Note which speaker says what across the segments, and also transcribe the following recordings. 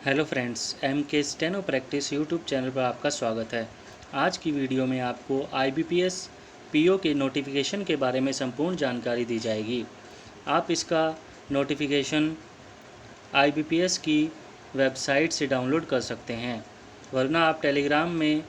Speaker 1: Hello friends, M के steno practice YouTube channel पर आपका स्वागत है। आज की वीडियो में आपको IBPS PO के नोटिफिकेशन के बारे में संपूर्ण जानकारी दी जाएगी। आप इसका नोटिफिकेशन IBPS की वेबसाइट से डाउनलोड कर सकते हैं, वरना आप टेलीग्राम में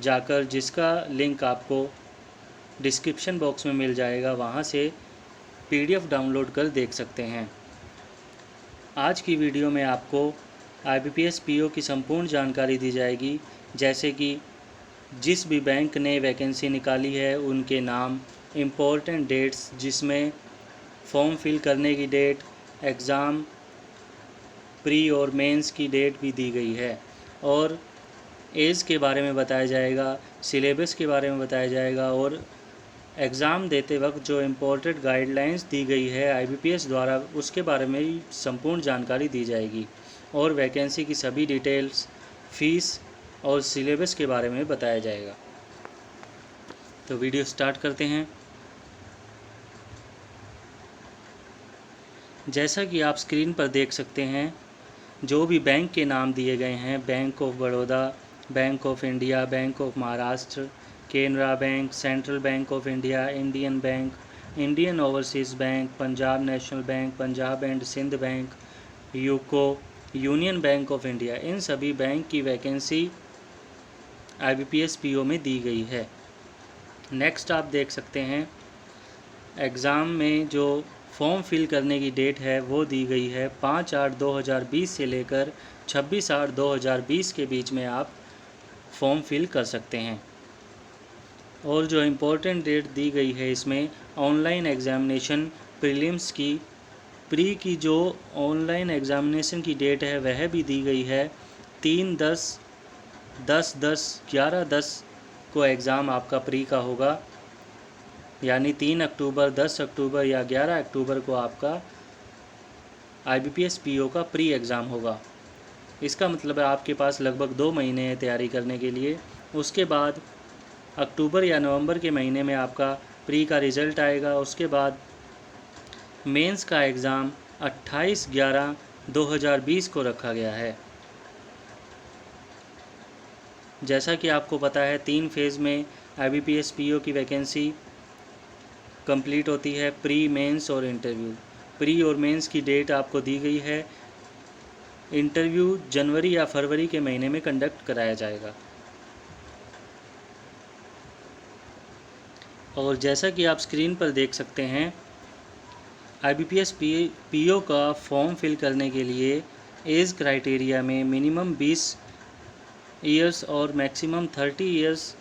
Speaker 1: जाकर, जिसका लिंक आपको डिस्क्रिप्शन बॉक्स में मिल जाएगा, वहाँ से PDF डाउनलोड कर देख सकते हैं। आज की वीडियो में आपको IBPS PO की संपूर्ण जानकारी दी जाएगी, जैसे कि जिस भी बैंक ने वैकेंसी निकाली है उनके नाम, इम्पोर्टेंट डेट्स जिसमें फॉर्म फिल करने की डेट, एग्ज़ाम प्री और मेंस की डेट भी दी गई है, और एज के बारे में बताया जाएगा, सिलेबस के बारे में बताया जाएगा, और एग्ज़ाम देते वक्त जो इम्पोर्टेंट गाइडलाइंस दी गई है IBPS द्वारा उसके बारे में संपूर्ण जानकारी दी जाएगी, और वैकेंसी की सभी डिटेल्स, फीस और सिलेबस के बारे में बताया जाएगा। तो वीडियो स्टार्ट करते हैं। जैसा कि आप स्क्रीन पर देख सकते हैं, जो भी बैंक के नाम दिए गए हैं, Bank of Baroda, Bank of India, Bank of Maharashtra, Canara Bank, Central Bank of India, Indian Bank, Indian Overseas Bank, Punjab National Bank, Punjab and Sind Bank, UCO, Union Bank of India, इन सभी बैंक की वैकेंसी IBPS PO में दी गई है। नेक्स्ट आप देख सकते हैं, एग्ज़ाम में जो फॉर्म फिल करने की डेट है वो दी गई है 5/8/2020 से लेकर 26/8/2020 के बीच में आप फॉर्म फिल कर सकते हैं। और जो इम्पोर्टेंट डेट दी गई है इसमें ऑनलाइन एग्ज़ामिनेशन प्रीलिम्स की प्री की जो ऑनलाइन एग्ज़ामिनेशन की डेट है वह भी दी गई है। 3/10/10/10/11/10 को एग्ज़ाम आपका प्री का होगा, यानी 3 अक्टूबर, 10 अक्टूबर या 11 अक्टूबर को आपका IBPS PO का प्री एग्ज़ाम होगा। इसका मतलब है आपके पास लगभग 2 महीने हैं तैयारी करने के लिए। उसके बाद अक्टूबर या नवंबर के महीने में आपका प्री का रिज़ल्ट आएगा। उसके बाद मेंस का एग्ज़ाम 28/11/2020 को रखा गया है। जैसा कि आपको पता है, 3 फेज़ में IBPS PO की वैकेंसी कंप्लीट होती है, प्री, मेंस और इंटरव्यू। प्री और मेंस की डेट आपको दी गई है। इंटरव्यू जनवरी या फरवरी के महीने में कंडक्ट कराया जाएगा। और जैसा कि आप स्क्रीन पर देख सकते हैं, IBPS PO का फॉर्म फिल करने के लिए एज क्राइटेरिया में मिनिमम 20 ईयर्स और मैक्सिमम 30 ईयर्स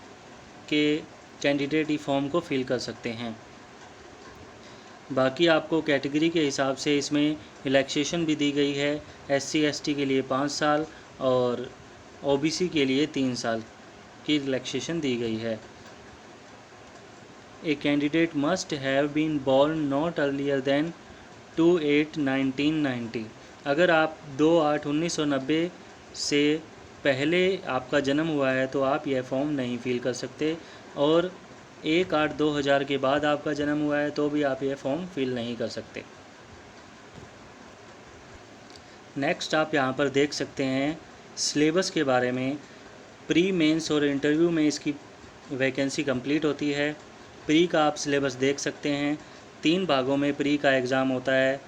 Speaker 1: के कैंडिडेट ही फॉर्म को फिल कर सकते हैं। बाकी आपको कैटेगरी के हिसाब से इसमें रिलैक्सेशन भी दी गई है। SC ST के लिए 5 साल और OBC के लिए 3 साल की रिलैक्सेशन दी गई है। A candidate must have been born not earlier than 2/8/1990। अगर आप 2/8/1990 से पहले आपका जन्म हुआ है तो आप यह फॉर्म नहीं फिल कर सकते, और 1/8/2000 के बाद आपका जन्म हुआ है तो भी आप यह फॉर्म फिल नहीं कर सकते। नेक्स्ट आप यहाँ पर देख सकते हैं सिलेबस के बारे में। प्री, मेंस और इंटरव्यू में इसकी वैकेंसी कंप्लीट होती है। प्री का आप सिलेबस देख सकते हैं। 3 भागों में प्री का एग्ज़ाम होता है।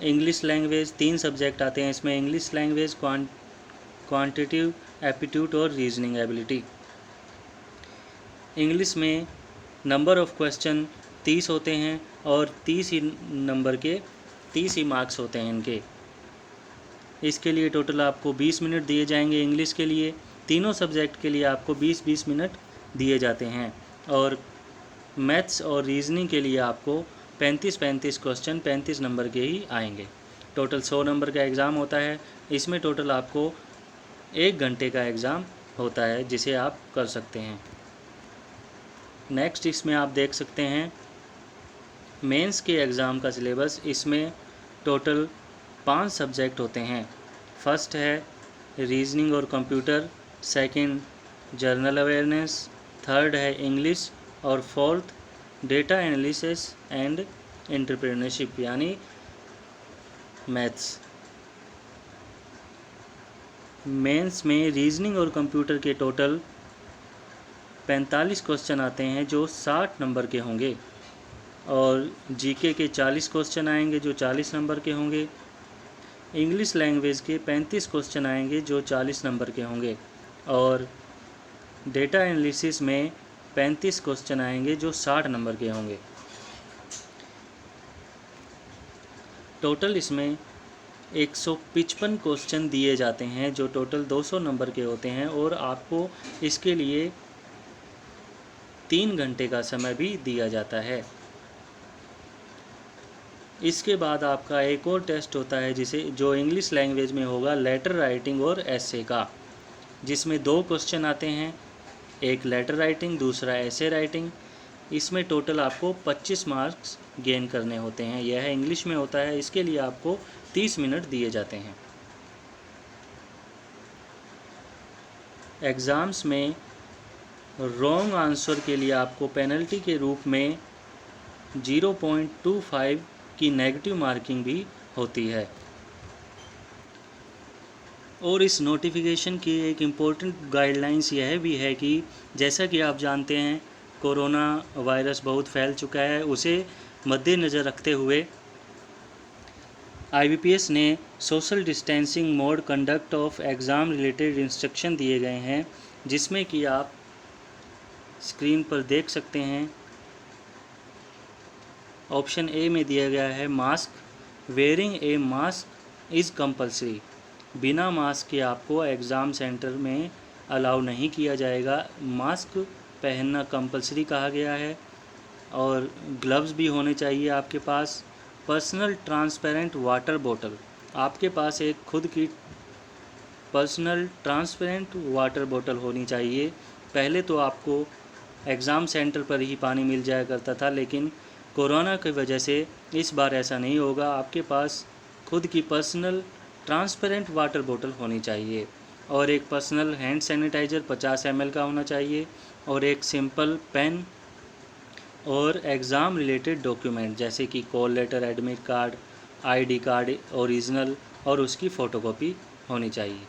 Speaker 1: इंग्लिश लैंग्वेज 3 सब्जेक्ट आते हैं इसमें, इंग्लिश लैंग्वेज, क्वांटिटेटिव एप्टीट्यूड और रीजनिंग एबिलिटी। इंग्लिश में नंबर ऑफ़ क्वेश्चन 30 होते हैं और 30 ही नंबर के 30 ही मार्क्स होते हैं इनके। इसके लिए टोटल आपको 20 मिनट दिए जाएंगे। इंग्लिश के लिए तीनों सब्जेक्ट के लिए आपको 20-20 मिनट दिए जाते हैं, और मैथ्स और रीजनिंग के लिए आपको 35-35 क्वेश्चन 35 नंबर के ही आएंगे। टोटल 100 नंबर का एग्ज़ाम होता है। इसमें टोटल आपको 1 घंटे का एग्ज़ाम होता है जिसे आप कर सकते हैं। नेक्स्ट इसमें आप देख सकते हैं मेंस के एग्ज़ाम का सिलेबस। इसमें टोटल 5 सब्जेक्ट होते हैं। फर्स्ट है रीजनिंग और computer, second journal awareness, third है इंग्लिश, और fourth data analysis and entrepreneurship यानी मैथ्स। मेंस में रीजनिंग और कंप्यूटर के टोटल 45 क्वेश्चन आते हैं जो 60 नंबर के होंगे, और जीके के 40 क्वेश्चन आएंगे जो 40 नंबर के होंगे। इंग्लिश लैंग्वेज के 35 क्वेश्चन आएंगे जो 40 नंबर के होंगे, और डेटा एनालिसिस में 35 क्वेश्चन आएंगे जो 60 नंबर के होंगे। टोटल इसमें 155 क्वेश्चन दिए जाते हैं जो टोटल 200 नंबर के होते हैं, और आपको इसके लिए 3 घंटे का समय भी दिया जाता है। इसके बाद आपका एक और टेस्ट होता है जो इंग्लिश लैंग्वेज में होगा, लेटर राइटिंग और एसे का, जिसमें 2 क्वेश्चन आते हैं, एक लेटर राइटिंग, दूसरा एसे राइटिंग। इसमें टोटल आपको 25 मार्क्स गेन करने होते हैं। यह इंग्लिश में होता है, इसके लिए आपको 30 मिनट दिए जाते हैं। एग्ज़ाम्स में रॉन्ग आंसर के लिए आपको पेनल्टी के रूप में 0.25 की नेगेटिव मार्किंग भी होती है। और इस नोटिफिकेशन की एक इम्पोर्टेंट गाइडलाइंस यह भी है कि जैसा कि आप जानते हैं कोरोना वायरस बहुत फैल चुका है, उसे मद्देनज़र रखते हुए IBPS ने social distancing mode conduct of exam related instruction दिए गए हैं, जिसमें कि आप स्क्रीन पर देख सकते हैं। ऑप्शन ए में दिया गया है mask. Wearing A mask is compulsory. बिना मास्क के आपको एग्ज़ाम सेंटर में अलाउ नहीं किया जाएगा। मास्क पहनना कंपलसरी कहा गया है, और ग्लव्स भी होने चाहिए आपके पास। पर्सनल ट्रांसपेरेंट वाटर बोतल, आपके पास एक खुद की पर्सनल ट्रांसपेरेंट वाटर बोतल होनी चाहिए। पहले तो आपको एग्ज़ाम सेंटर पर ही पानी मिल जाया करता था, लेकिन कोरोना की वजह से इस बार ऐसा नहीं होगा। आपके पास खुद की पर्सनल ट्रांसपेरेंट वाटर बोतल होनी चाहिए, और एक पर्सनल हैंड सैनिटाइज़र 50 ml का होना चाहिए, और एक सिंपल पेन और एग्ज़ाम रिलेटेड डॉक्यूमेंट जैसे कि call letter, admit card, ID card original और उसकी फ़ोटोकॉपी होनी चाहिए।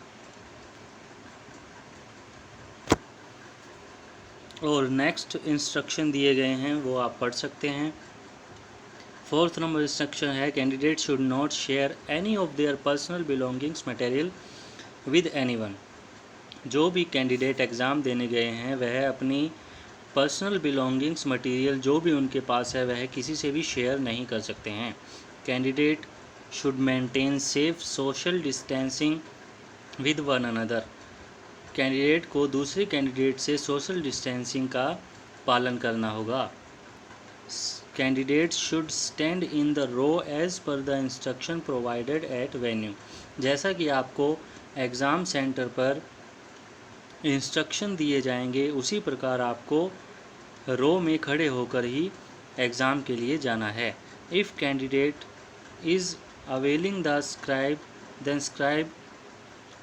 Speaker 1: और नेक्स्ट इंस्ट्रक्शन दिए गए हैं वो आप पढ़ सकते हैं। 4th नंबर इंस्ट्रक्शन है, candidate should not share any of their personal belongings material with anyone. जो भी कैंडिडेट एग्ज़ाम देने गए हैं वह अपनी पर्सनल बिलोंगिंग्स मटेरियल जो भी उनके पास है वह किसी से भी शेयर नहीं कर सकते हैं। Candidate should maintain safe social distancing with one another. Candidate को दूसरे कैंडिडेट से सोशल डिस्टेंसिंग का पालन करना होगा। Candidate should stand in the row as per the instruction provided at venue. जैसा कि आपको एग्ज़ाम सेंटर पर इंस्ट्रक्शन दिए जाएंगे उसी प्रकार आपको रो में खड़े होकर ही एग्ज़ाम के लिए जाना है। If candidate is availing the scribe, then scribe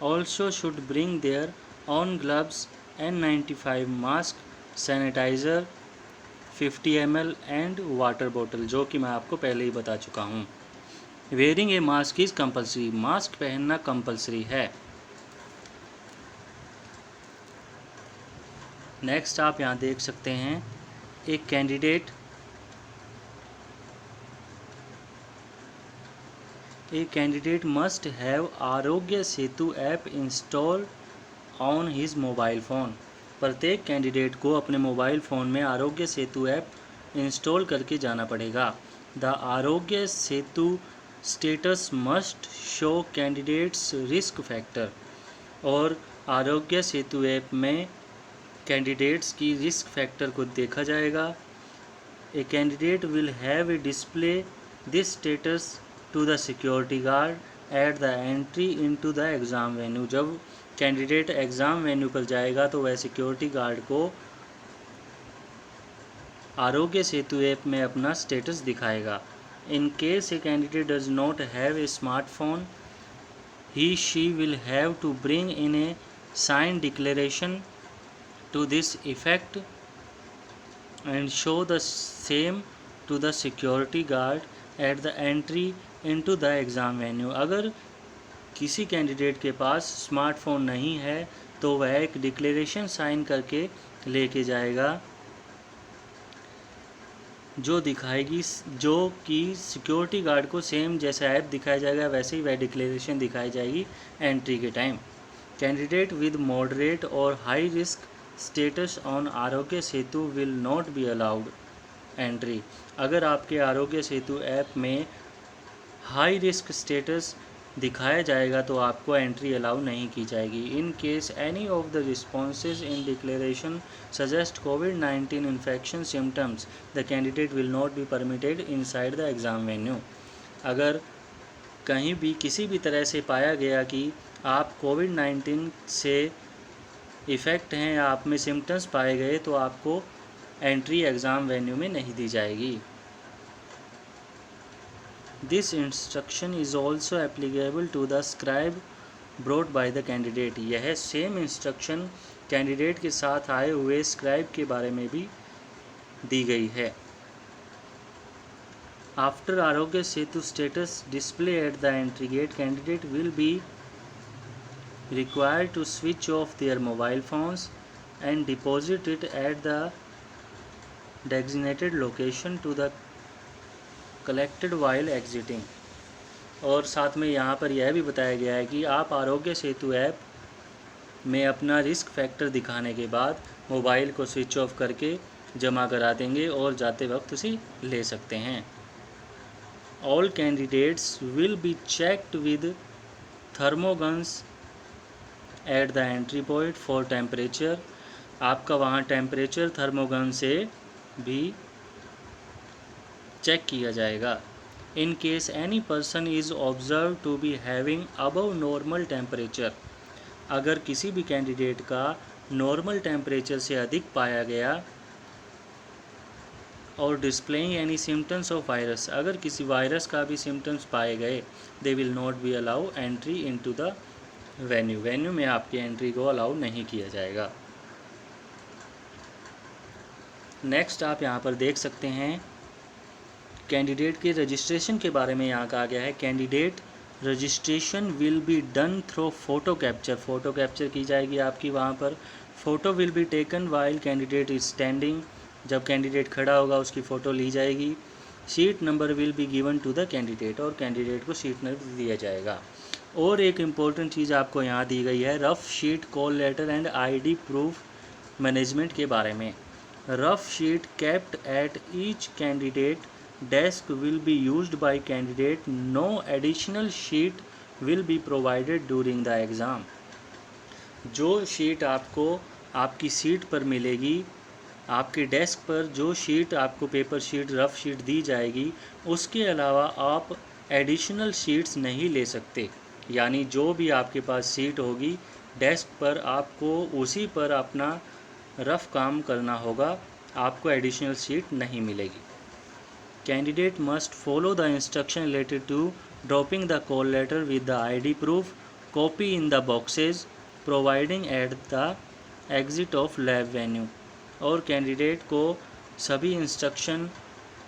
Speaker 1: also should bring their own gloves, N95 mask, sanitizer 50 ml and water बोतल, जो कि मैं आपको पहले ही बता चुका हूँ। Wearing A mask is compulsory. Mask पहनना कंपलसरी है। नेक्स्ट आप यहाँ देख सकते हैं, एक candidate must have Aarogya Setu app install on his mobile phone. प्रत्येक कैंडिडेट को अपने मोबाइल फ़ोन में आरोग्य सेतु ऐप इंस्टॉल करके जाना पड़ेगा। The Aarogya Setu status must show candidates risk factor. और आरोग्य सेतु ऐप में कैंडिडेट्स की रिस्क फैक्टर को देखा जाएगा। A candidate will have a display this status to the security guard at the entry into the exam venue. जब कैंडिडेट एग्ज़ाम वेन्यू पर जाएगा तो वह सिक्योरिटी गार्ड को आरोग्य सेतु ऐप में अपना स्टेटस दिखाएगा। In case a candidate does not have a smartphone, he she will have to bring in a sign declaration to this effect and show the same to the security guard at the entry into the exam venue। अगर किसी candidate के पास smartphone नहीं है तो वह एक declaration sign करके लेके जाएगा जो दिखाएगी, जो कि सिक्योरिटी गार्ड को सेम जैसा ऐप दिखाया जाएगा वैसे ही वह डिक्लेरेशन दिखाई जाएगी एंट्री के टाइम। कैंडिडेट विद मॉडरेट और high risk status on Aarogya Setu will not be allowed entry. अगर आपके आरोग्य सेतु ऐप में हाई रिस्क स्टेटस दिखाया जाएगा तो आपको एंट्री अलाउ नहीं की जाएगी। In case any of the responses in declaration suggest कोविड-19 infection symptoms the candidate will not be permitted inside the exam venue. अगर कहीं भी किसी भी तरह से पाया गया कि आप कोविड-19 से इफ़ेक्ट हैं या आप में सिम्टम्स पाए गए तो आपको एंट्री एग्ज़ाम वेन्यू में नहीं दी जाएगी। This instruction is also applicable to the scribe brought by the candidate। यह सेम इंस्ट्रक्शन कैंडिडेट के साथ आए हुए स्क्राइब के बारे में भी दी गई है। After Aarogya Setu status display at the entry gate, candidate will be required to switch off their mobile phones and deposit it at the designated location to the collected while exiting. और साथ में यहाँ पर यह भी बताया गया है कि आप आरोग्य सेतु ऐप में अपना रिस्क फैक्टर दिखाने के बाद मोबाइल को स्विच ऑफ करके जमा करा देंगे और जाते वक्त उसे ले सकते हैं। All candidates will be checked with thermoguns at the entry point for temperature. आपका वहाँ टेम्परेचर थर्मोगन से भी चेक किया जाएगा। In case any person is observe to be having above normal temperature. अगर किसी भी कैंडिडेट का नॉर्मल टेम्परेचर से अधिक पाया गया और displaying any symptoms of virus, अगर किसी वायरस का भी सिम्टम्स पाए गए, they will not B allow entry into the venue. Venue में आपकी एंट्री को अलाउ नहीं किया जाएगा। नेक्स्ट आप यहाँ पर देख सकते हैं कैंडिडेट के रजिस्ट्रेशन के बारे में यहाँ कहा गया है। Candidate registration will be done through photo capture. Photo capture की जाएगी आपकी वहाँ पर। Photo will be taken while candidate is standing. जब कैंडिडेट खड़ा होगा उसकी फ़ोटो ली जाएगी। Seat number will be given to the candidate. और कैंडिडेट को सीट नंबर दिया जाएगा। और एक इम्पॉर्टेंट चीज़ आपको यहाँ दी गई है rough sheet, call letter and ID proof management के बारे में। Rough sheet kept at each candidate desk will be used by candidate. No additional sheet will be provided during the exam. जो शीट आपको आपकी सीट पर मिलेगी, आपके desk पर जो शीट आपको पेपर शीट, रफ़ शीट दी जाएगी, उसके अलावा आप एडिशनल शीट्स नहीं ले सकते। यानी जो भी आपके पास सीट होगी डेस्क पर, आपको उसी पर अपना रफ़ काम करना होगा, आपको एडिशनल सीट नहीं मिलेगी। Candidate must follow the instruction related to dropping the call letter with the ID proof, copy in the boxes providing at the exit of lab venue। और कैंडिडेट को सभी इंस्ट्रक्शन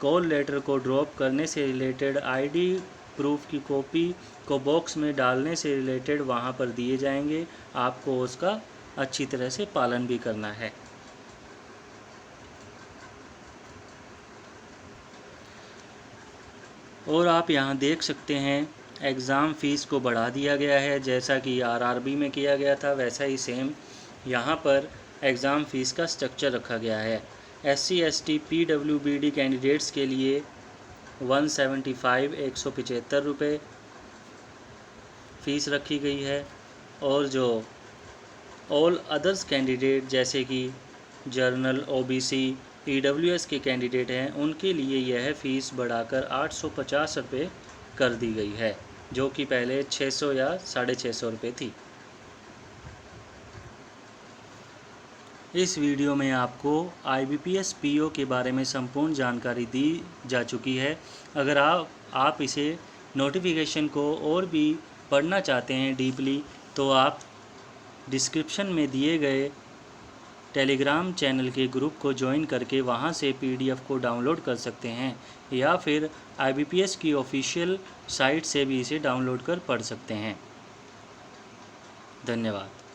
Speaker 1: कॉल लेटर को drop करने से related, ID proof की copy को box में डालने से रिलेटेड वहाँ पर दिए जाएंगे। आपको उसका अच्छी तरह से पालन भी करना है। और आप यहाँ देख सकते हैं एग्ज़ाम फ़ीस को बढ़ा दिया गया है। जैसा कि RRB में किया गया था वैसा ही सेम यहाँ पर एग्ज़ाम फ़ीस का स्ट्रक्चर रखा गया है। SC ST PWBD कैंडिडेट्स के लिए 175 रुपये फ़ीस रखी गई है। और जो ऑल अदर्स कैंडिडेट जैसे कि जर्नल, OBC, EWS के कैंडिडेट हैं, उनके लिए यह फ़ीस बढ़ाकर 850 रुपये कर दी गई है, जो कि पहले 600 या 650 रुपये थी। इस वीडियो में आपको IBPS PO के बारे में संपूर्ण जानकारी दी जा चुकी है। अगर आप इसे नोटिफिकेशन को और भी पढ़ना चाहते हैं डीपली, तो आप डिस्क्रिप्शन में दिए गए टेलीग्राम चैनल के ग्रुप को ज्वाइन करके वहां से PDF को डाउनलोड कर सकते हैं, या फिर IBPS की ऑफिशियल साइट से भी इसे डाउनलोड कर पढ़ सकते हैं। धन्यवाद।